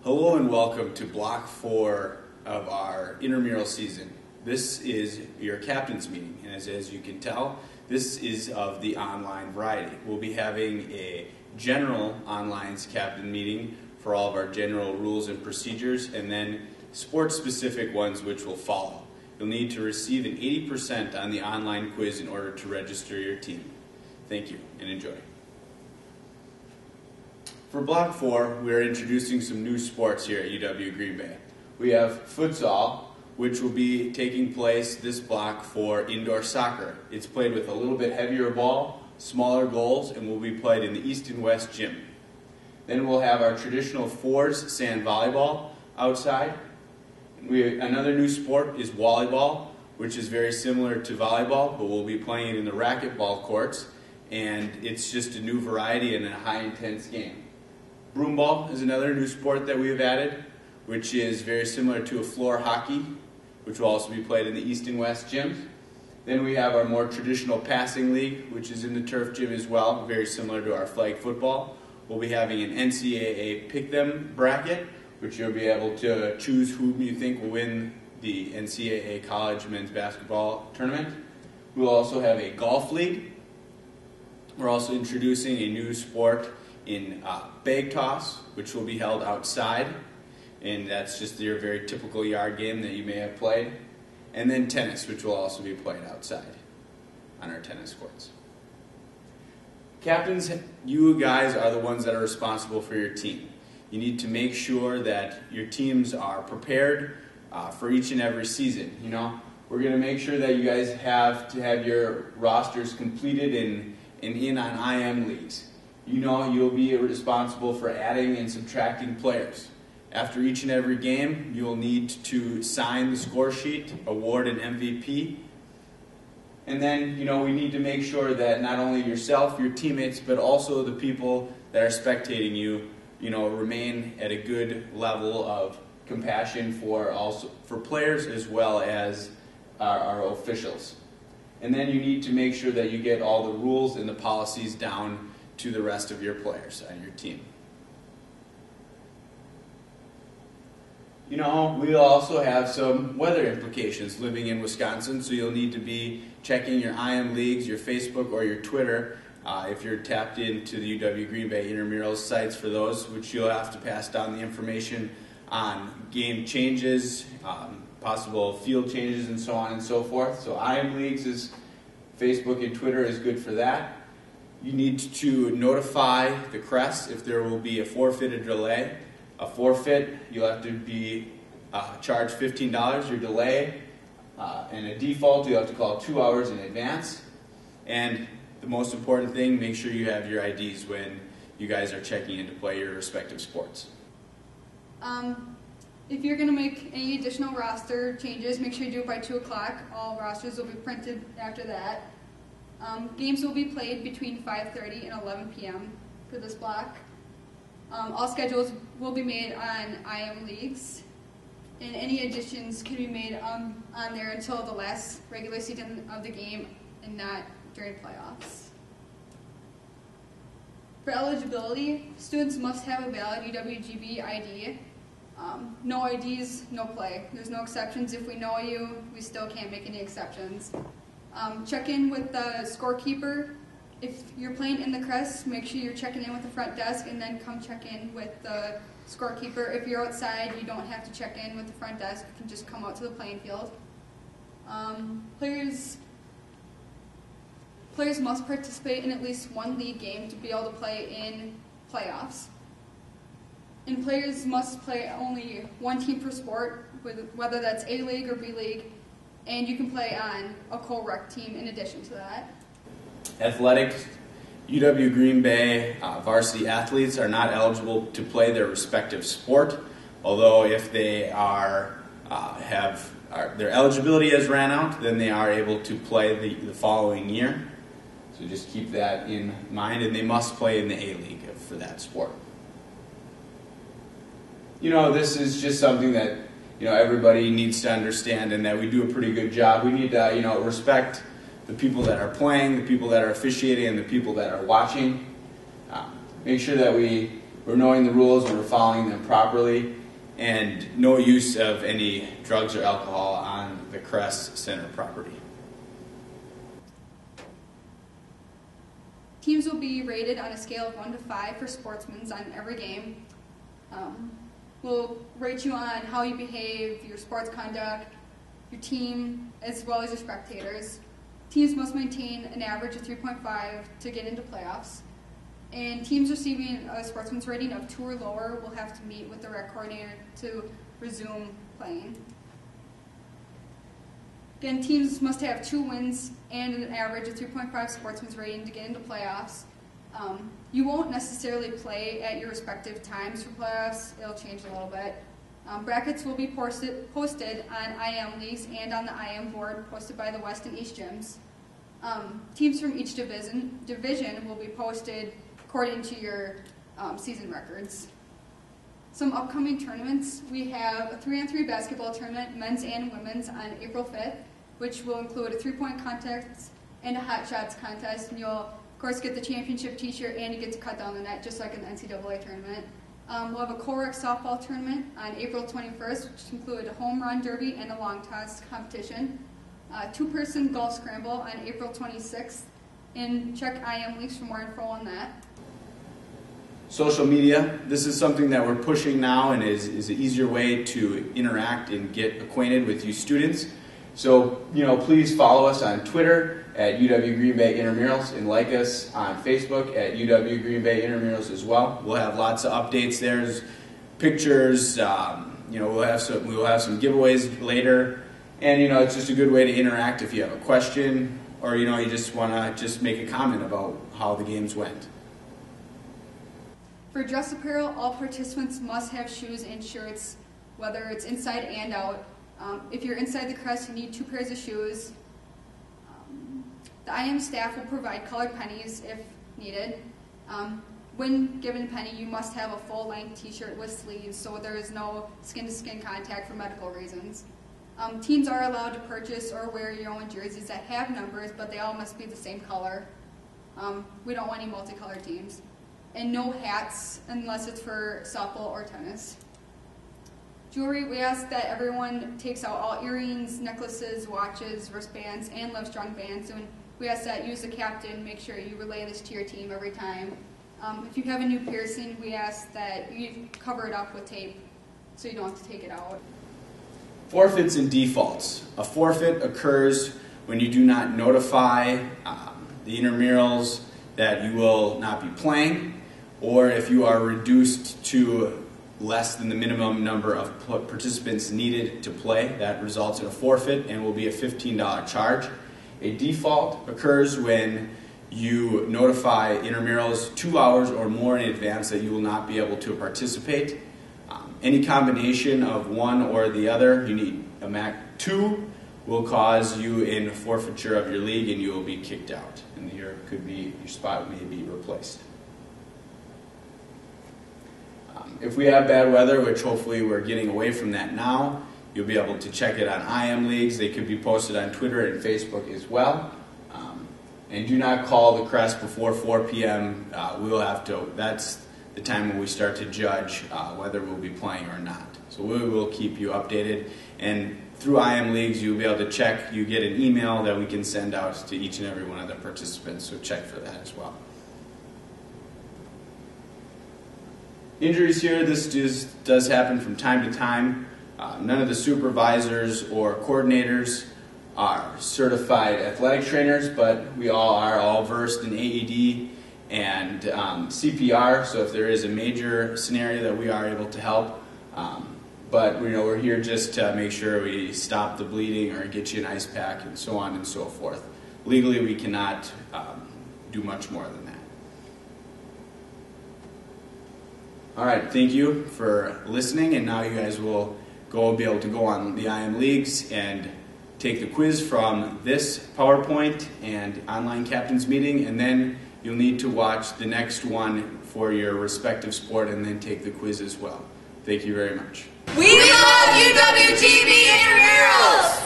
Hello and welcome to Block 4 of our intramural season. This is your captain's meeting, and as you can tell, this is of the online variety. We'll be having a general online captain meeting for all of our general rules and procedures, and then sport-specific ones which will follow. You'll need to receive an 80% on the online quiz in order to register your team. Thank you, and enjoy. For Block 4, we are introducing some new sports here at UW Green Bay. We have futsal, which will be taking place this block for indoor soccer. It's played with a little bit heavier ball, smaller goals, and will be played in the East and West gym. Then we'll have our traditional fours sand volleyball outside. Another new sport is volleyball, which is very similar to volleyball, but we'll be playing in the racquetball courts, and it's just a new variety and a high-intense game. Broomball is another new sport that we have added, which is very similar to a floor hockey, which will also be played in the East and West gyms. Then we have our more traditional passing league, which is in the turf gym as well, very similar to our flag football. We'll be having an NCAA pick-them bracket, which you'll be able to choose whom you think will win the NCAA college men's basketball tournament. We'll also have a golf league. We're also introducing a new sport in bag toss, which will be held outside, and that's just your very typical yard game that you may have played. And then tennis, which will also be played outside on our tennis courts. Captains, you guys are the ones that are responsible for your team. You need to make sure that your teams are prepared for each and every season. You know, we're going to make sure that you guys have to have your rosters completed and in on IM leagues. You know, you'll be responsible for adding and subtracting players. After each and every game, you'll need to sign the score sheet, award an MVP. And then, you know, we need to make sure that not only yourself, your teammates, but also the people that are spectating you, you know, remain at a good level of compassion for players as well as our officials. And then you need to make sure that you get all the rules and the policies down to the rest of your players on your team. You know, we'll also have some weather implications living in Wisconsin, so you'll need to be checking your IM leagues, your Facebook, or your Twitter if you're tapped into the UW Green Bay Intramurals sites for those, which you'll have to pass down the information on game changes, possible field changes, and so on and so forth. So IM leagues is Facebook and Twitter is good for that. You need to notify the crest if there will be a forfeited delay. A forfeit, you'll have to be charged $15. Your delay and a default, you'll have to call 2 hours in advance. And the most important thing, make sure you have your IDs when you guys are checking in to play your respective sports. If you're going to make any additional roster changes, make sure you do it by 2 o'clock. All rosters will be printed after that. Games will be played between 5:30 and 11 p.m. for this block. All schedules will be made on IM leagues, and any additions can be made on there until the last regular season of the game and not during playoffs. For eligibility, students must have a valid UWGB ID. No IDs, no play. There's no exceptions. If we know you, we still can't make any exceptions. Check in with the scorekeeper. If you're playing in the crest, make sure you're checking in with the front desk and then come check in with the scorekeeper. If you're outside, you don't have to check in with the front desk. You can just come out to the playing field. Players must participate in at least one league game to be able to play in playoffs. And players must play only one team per sport, whether that's A League or B League, and you can play on a co-rec team in addition to that. Athletics, UW Green Bay varsity athletes are not eligible to play their respective sport, although if they their eligibility has ran out, then they are able to play the following year. So just keep that in mind, and they must play in the A League for that sport. You know, this is just something that, you know, everybody needs to understand, and that we do a pretty good job. We need to, you know, respect the people that are playing, the people that are officiating, and the people that are watching. Make sure that we we're knowing the rules and we're following them properly, and no use of any drugs or alcohol on the Kress Center property. Teams will be rated on a scale of 1 to 5 for sportsmen on every game. We'll rate you on how you behave, your sports conduct, your team, as well as your spectators. Teams must maintain an average of 3.5 to get into playoffs. And teams receiving a sportsman's rating of 2 or lower will have to meet with the rec coordinator to resume playing. Again, teams must have 2 wins and an average of 3.5 sportsman's rating to get into playoffs. You won't necessarily play at your respective times for playoffs. It'll change a little bit. Brackets will be posted on IM leagues and on the IM board posted by the West and East gyms. Teams from each division will be posted according to your season records. Some upcoming tournaments: we have a 3-on-3 basketball tournament, men's and women's, on April 5th, which will include a 3-point contest and a hot shots contest. And you'll, of course, get the championship t-shirt and you get to cut down the net, just like an NCAA tournament. We'll have a co-rec softball tournament on April 21st, which include a home run derby and a long toss competition. 2-person golf scramble on April 26th. And check IM Leagues for more info on that. Social media, this is something that we're pushing now and is an easier way to interact and get acquainted with you students. So, please follow us on Twitter at UW Green Bay Intramurals and like us on Facebook at UW Green Bay Intramurals as well. We'll have lots of updates there, there's pictures, we'll have some giveaways later, and it's just a good way to interact if you have a question or you just want to just make a comment about how the games went. For dress apparel, all participants must have shoes and shirts, whether it's inside and out. If you're inside the Kress, you need 2 pairs of shoes. The IM staff will provide colored pennies if needed. When given a penny, you must have a full-length t-shirt with sleeves, so there is no skin-to-skin contact for medical reasons. Teams are allowed to purchase or wear your own jerseys that have numbers, but they all must be the same color. We don't want any multicolored teams. And no hats unless it's for softball or tennis. Jewelry, we ask that everyone takes out all earrings, necklaces, watches, wristbands, and Livestrong bands. And we ask that you as the captain make sure you relay this to your team every time. If you have a new piercing, we ask that you cover it up with tape so you don't have to take it out. Forfeits and defaults. A forfeit occurs when you do not notify the intramurals that you will not be playing, or if you are reduced to less than the minimum number of participants needed to play. That results in a forfeit and will be a $15 charge. A default occurs when you notify intramurals 2 hours or more in advance that you will not be able to participate. Any combination of one or the other, you need a max 2, will cause you in forfeiture of your league and you will be kicked out. And your spot may be replaced. If we have bad weather, which hopefully we're getting away from that now, you'll be able to check it on IM Leagues. They could be posted on Twitter and Facebook as well. And do not call the Kress before 4 p.m. That's the time when we start to judge whether we'll be playing or not. So we will keep you updated. And through IM Leagues, you'll be able to check. You get an email that we can send out to each and every one of the participants, so check for that as well. Injuries here, this does happen from time to time. None of the supervisors or coordinators are certified athletic trainers, but we are all versed in AED and CPR, so if there is a major scenario that we are able to help. But we're here just to make sure we stop the bleeding or get you an ice pack and so on and so forth. Legally, we cannot do much more than that. All right, thank you for listening, and now you guys will be able to go on the IM Leagues and take the quiz from this PowerPoint and online captain's meeting, and then you'll need to watch the next one for your respective sport and then take the quiz as well. Thank you very much. We love UWGB Intramurals!